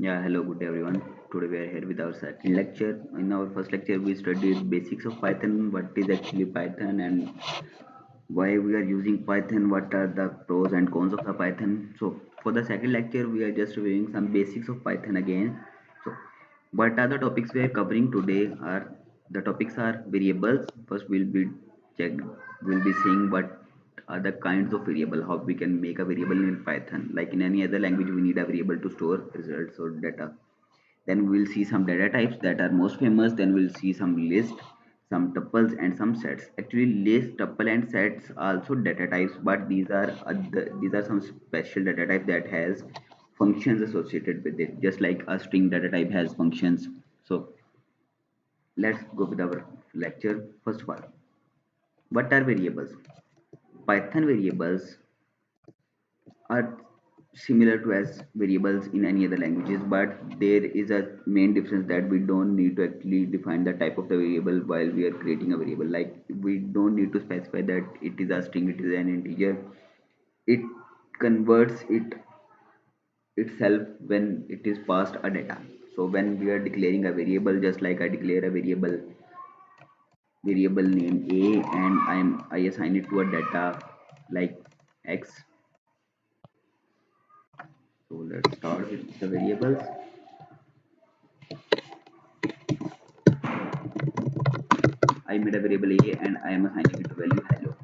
Yeah, hello, good day everyone. Today we are here with our second lecture. In our first lecture, we studied basics of Python, what is actually Python, and why we are using Python, what are the pros and cons of the Python. So, for the second lecture, we are just reviewing some basics of Python again. So, what are the topics we are covering today? Are the topics are variables. First, we'll be seeing what are the kinds of variable, how we can make a variable in Python. Like in any other language, we need a variable to store results or data. Then we'll see some data types that are most famous. Then we'll see some list, some tuples, and some sets. Actually, list, tuple, and sets are also data types, but these are some special data type that has functions associated with it, just like a string data type has functions. So let's go with our lecture. First of all, what are variables? Python variables are similar to as variables in any other languages, but there is a main difference that we don't need to actually define the type of the variable while we are creating a variable. Like we don't need to specify that it is a string, it is an integer. It converts it itself when it is passed a data. So when we are declaring a variable, just like I declare a variable name a, and I assign it to a data like x. So let's start with the variables. I made a variable a and I am assigning it to value hello.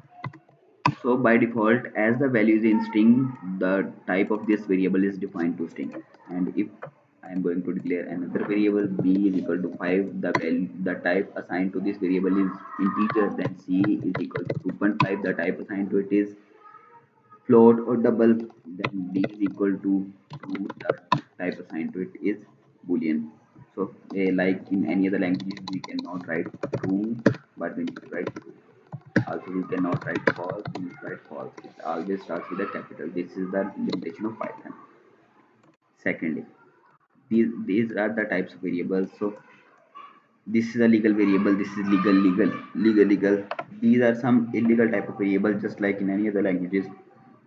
So by default, as the value is in string, the type of this variable is defined to string. And if I am going to declare another variable b is equal to 5, the type assigned to this variable is integer, then c is equal to 2.5, the type assigned to it is float or double, then d is equal to 2, the type assigned to it is boolean. So like in any other language, we cannot write true, but we need to write true. Also, we cannot write false, we need to write false. It always starts with a capital. This is the limitation of Python. Secondly, these are the types of variables. So this is a legal variable, this is legal. These are some illegal type of variables, just like in any other languages.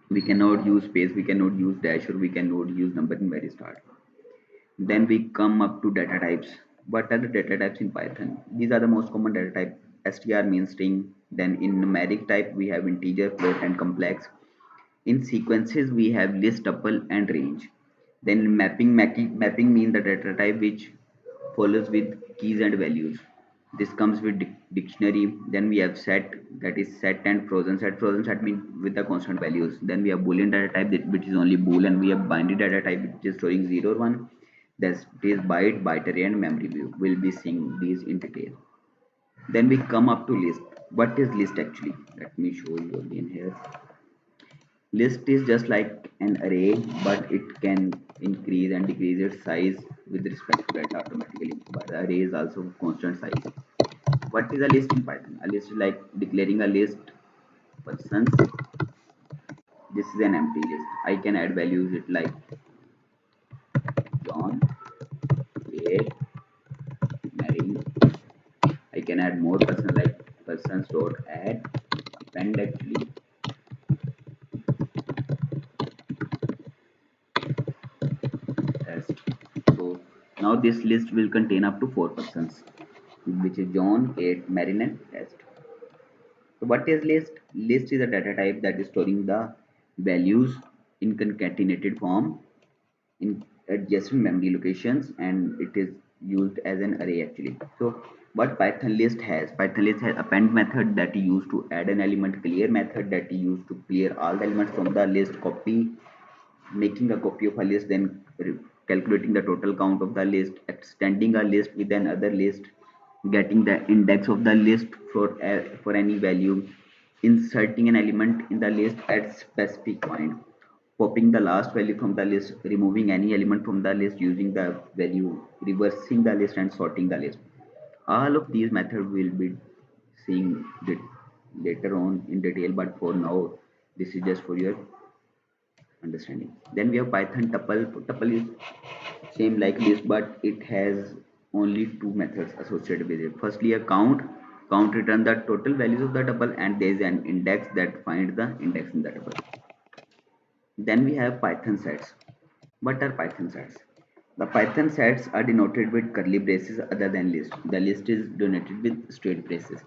We cannot use space, we cannot use dash, or we cannot use number in very start. Then we come up to data types. What are the data types in Python? These are the most common data type. Str means string. Then in numeric type, we have integer, float, and complex. In sequences, we have list, tuple, and range. Then mapping means the data type which follows with keys and values. This comes with dictionary. Then we have set, that is set and frozen set. Frozen set means with the constant values. Then we have Boolean data type, which is only bool, and we have binary data type, which is storing 0 or 1. That is byte, bytearray, and memoryview. We'll be seeing these in detail. Then we come up to list. What is list actually? Let me show you again here. List is just like an array, but it can increase and decrease its size with respect to data automatically. But the array is also constant size. What is a list in Python? A list is like declaring a list persons. This is an empty list. I can add values it like John, Kate, Mary. I can add more person like persons dot add append actually test. So now this list will contain up to 4 persons, which is John, Kate, Mary, and test. So what is list? List is a data type that is storing the values in concatenated form in adjacent memory locations, and it is used as an array actually. So what Python list has? Python list has append method that is used to add an element, clear method that is used to clear all the elements from the list, copy, making a copy of a list, then calculating the total count of the list, extending a list with another list, getting the index of the list for any value, inserting an element in the list at specific point, popping the last value from the list, removing any element from the list using the value, reversing the list, and sorting the list. All of these methods will be seeing later on in detail, but for now this is just for your understanding. Then we have Python tuple. Tuple is same like list, but it has only two methods associated with it. Firstly, a count. Count return the total values of the tuple, and there is an index that finds the index in the tuple. Then we have Python sets. What are Python sets? The Python sets are denoted with curly braces other than list. The list is denoted with straight braces.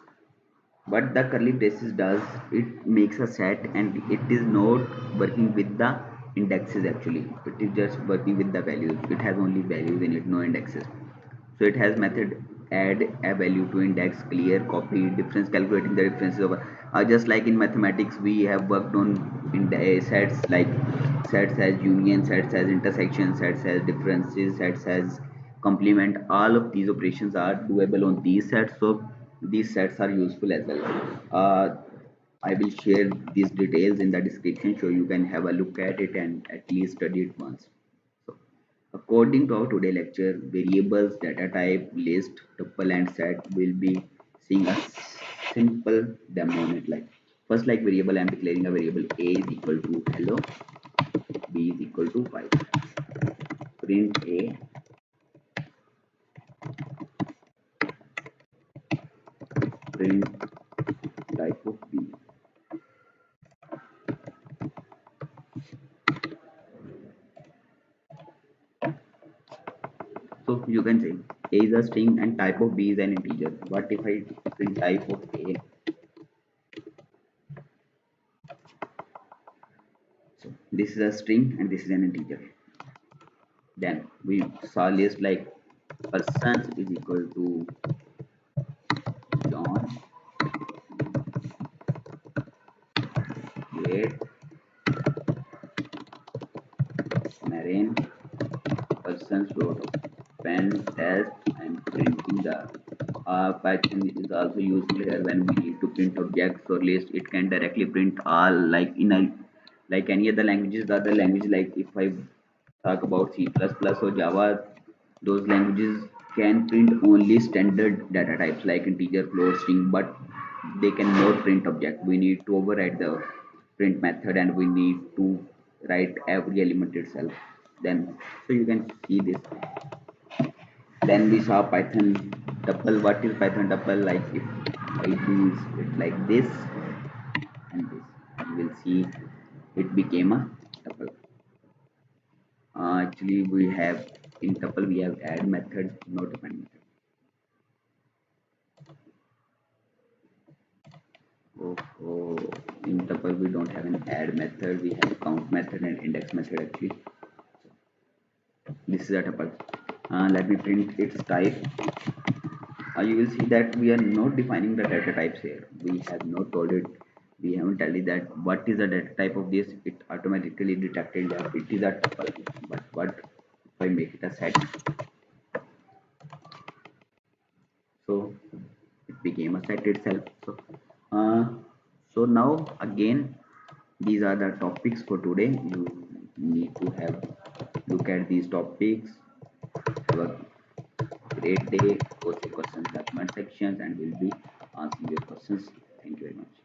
What the curly braces does, it makes a set and it is not working with the indexes actually. It is just working with the values. It has only values in it, no indexes. So it has method add a value to index, clear, copy, difference, calculating the differences over. Just like in mathematics, we have worked on in sets like sets as union, sets as intersection, sets as differences, sets as complement. All of these operations are doable on these sets, so these sets are useful as well. I will share these details in the description so you can have a look at it and at least study it once. So, according to our today lecture, variables, data type, list, tuple, and set will be seeing a simple demo on it. Like first, like variable, I'm declaring a variable a is equal to hello, b is equal to 5. Print a, print type of b. So you can say a is a string and type of b is an integer. What if I print type of a? So this is a string and this is an integer. Then we saw list like person is equal to John, Kate, Marine, persons dot pen test and printing the Python is also useful here when we need to print objects or list. It can directly print all like in a like any other languages. The other language like if I talk about C++ or Java, those languages can print only standard data types like integer, float, string, but they cannot print object. We need to override the print method and we need to write every element itself. Then so you can see this. Then we saw Python tuple. What is Python tuple? Like if I do it like this and this, you will see it became a tuple. Actually, we have in tuple we have add method, not append method. Oh, in tuple we don't have an add method. We have count method and index method actually. This is a tuple. Let me print its type. You will see that we are not defining the data types here. We have not told it. We haven't told it that what is the data type of this. It automatically detected that it is a tuple. But what if I make it a set? So it became a set itself. Uh, so now again, these are the topics for today. You need to have look at these topics. Have a great day. Post your questions in the comment sections and we'll be answering your questions. Thank you very much.